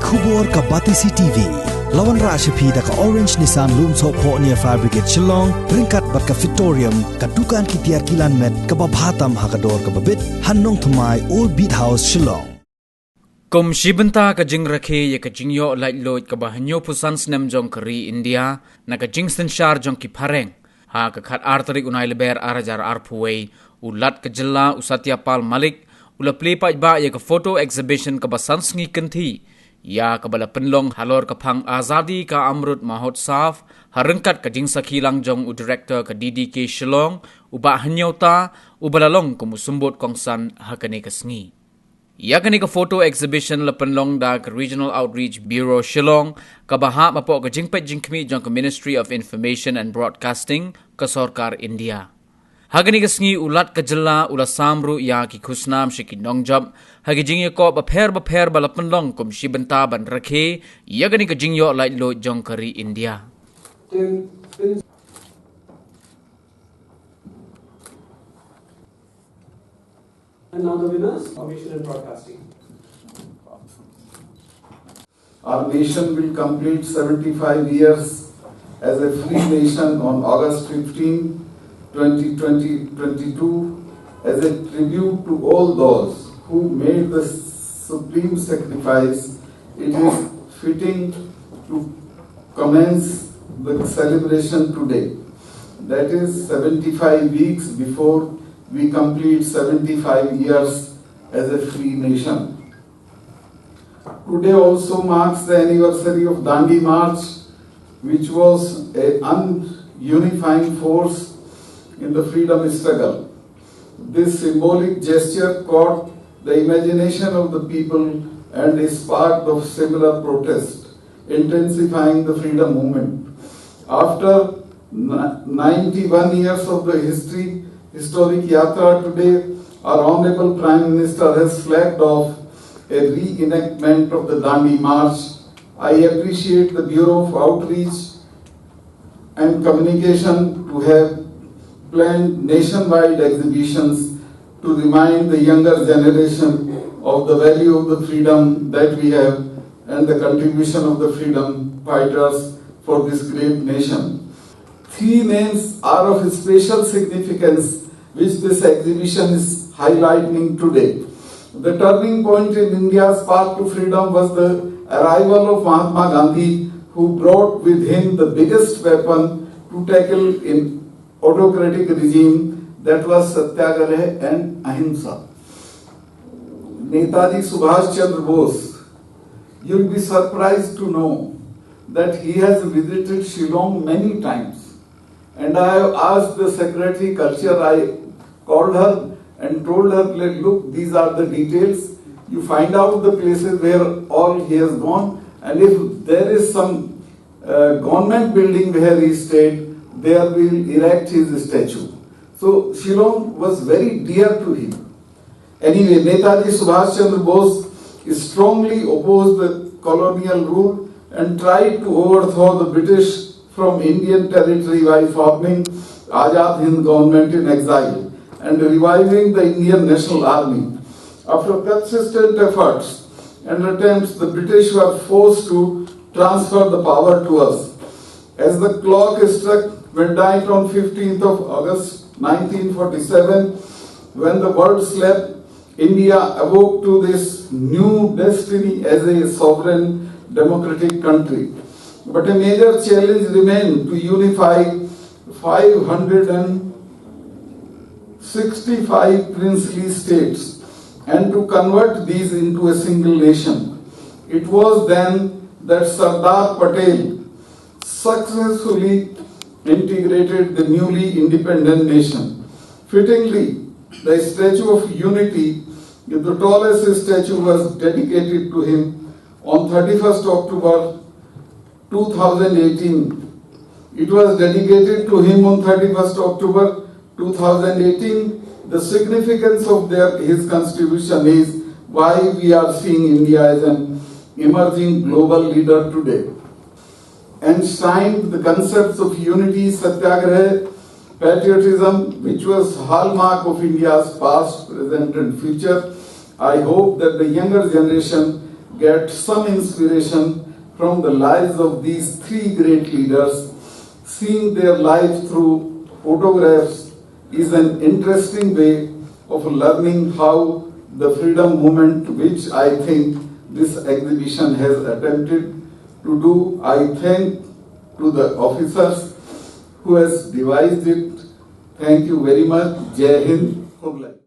Kubor ka Batisi TV. Lawan Rashapi da ka Orange Nissan Loom So Po near Fabricate Shillong, Ringkat bat ka Victorium, ka Dukan ki Tiar Kilan Met, ka Babhatam Hakador ka Babit, Hannong Thamai Old Beat House Shillong. Kum shibanta ka jing rakhe ya ka jingyo light load ka bahanyo pusan snem jong kari India na ka jingstan shar jong ki pareng ha ka khat artarik unai leber arajar arpuway ulat ka jilla usatyapal malik ula plepa ba ya ka photo exhibition ka basan sngi kanthi ya ka bala penlong halor ka phang azadi ka amrut mahotsav harengkat ka jing sakhilang jong u director ka DDK Shillong uba hanyota ubalalong kumusumbot kongsan hakane ka sngi. Yakani ka photo exhibition la penlong da ka Regional Outreach Bureau Shillong ka baha mapo ka jingpet jingkmi jong ka Ministry of Information and Broadcasting ka Sarkar India. Hagani ka sngi ulat ka jilla ula samru ya ki khusnam shiki nongjab hagi jingye ko bapher bala penlong kum shibanta ban rakhe yakani ka jingyo light lo jong kari India. And now the winners, Commission and Broadcasting. Our nation will complete 75 years as a free nation on August 15, 2022 as a tribute to all those who made the supreme sacrifice. It is fitting to commence the celebration today. That is 75 weeks before we complete 75 years as a free nation. Today also marks the anniversary of Dandi March, which was an unifying force in the freedom struggle. This symbolic gesture caught the imagination of the people and sparked of similar protest, intensifying the freedom movement. After 91 years of the historic Yatra today, our Honorable Prime Minister has flagged off a reenactment of the Dandi March. I appreciate the Bureau of Outreach and Communication to have planned nationwide exhibitions to remind the younger generation of the value of the freedom that we have and the contribution of the freedom fighters for this great nation. Three names are of special significance which this exhibition is highlighting today. The turning point in India's path to freedom was the arrival of Mahatma Gandhi, who brought with him the biggest weapon to tackle an autocratic regime, that was Satyagraha and Ahimsa. Netaji Subhash Chandra Bose, you'll be surprised to know that he has visited Shillong many times. And I have asked the Secretary Culture, I called her and told her, look, these are the details. You find out the places where all he has gone, and if there is some government building where he stayed, there will erect his statue. So Shillong was very dear to him. Anyway, Netaji Subhash Chandra Bose strongly opposed the colonial rule and tried to overthrow the British from Indian territory by forming Azad Hind government in exile and reviving the Indian National Army. After persistent efforts and attempts, the British were forced to transfer the power to us. As the clock struck midnight on 15th of August 1947, when the world slept, India awoke to this new destiny as a sovereign democratic country. But a major challenge remained to unify 565 princely states and to convert these into a single nation. It was then that Sardar Patel successfully integrated the newly independent nation. Fittingly, the Statue of Unity, the tallest statue, was dedicated to him on 31st October 2018. It was dedicated to him on 31st October 2018. The significance of his contribution is why we are seeing India as an emerging global leader today. Enshrined the concepts of unity, satyagraha, patriotism, which was hallmark of India's past, present and future. I hope that the younger generation get some inspiration from the lives of these three great leaders. Seeing their life through photographs is an interesting way of learning how the freedom movement, which I think this exhibition has attempted to do. I thank to the officers who has devised it. Thank you very much. Jai Hind.